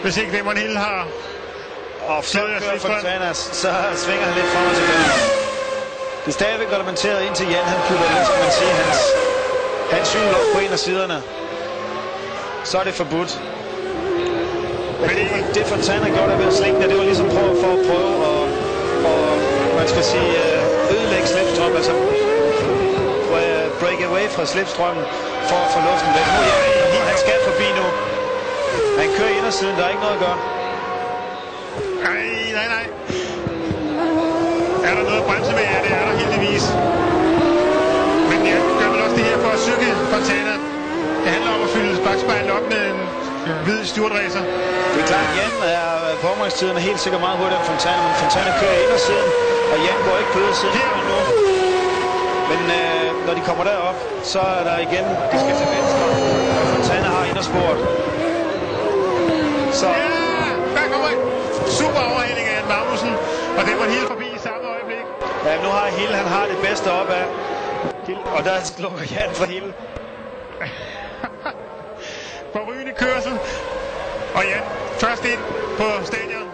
hvis ikke Raymond Hill har... Og flot kører Fontana, så svinger han lidt frem og tilbage. Det er stadigvæk reglementeret ind til Jan, han putter lidt, skal man sige, hans hjul op på en af siderne. Så er det forbudt. Det Fontana gjorde der ved at slinke, det var ligesom for at prøve at man skal sige, ødelægge slipstrøm, altså break away fra slipstrømmen for at få luften væk. Nu han skal forbi nu. Han kører i indersiden, der er ikke noget at gøre. Nej. Er der noget at bremse med? Ja, det er der heldigvis. Men jeg gør vel også det her for at styrke Fontana. Det handler om at fylde bakspejlet op med en hvid styrtracer. Det er klart, Jan er på omgangstiden helt sikkert meget hurtigere end Fontana, men Fontana kører i indersiden, og Jan går ikke på ydersiden nu. Men når de kommer derop, så er der igen, de skal til venstre, og Fontana har indersporet. Så... Ja, der kommer en super overhældning af Magnussen, og det var helt forbi i samme øjeblik. Ja, nu har Hill, han har det bedste op af Hill, og der lukker Jan for Hill. Forrygende kørsel, og Jan først ind på stadion.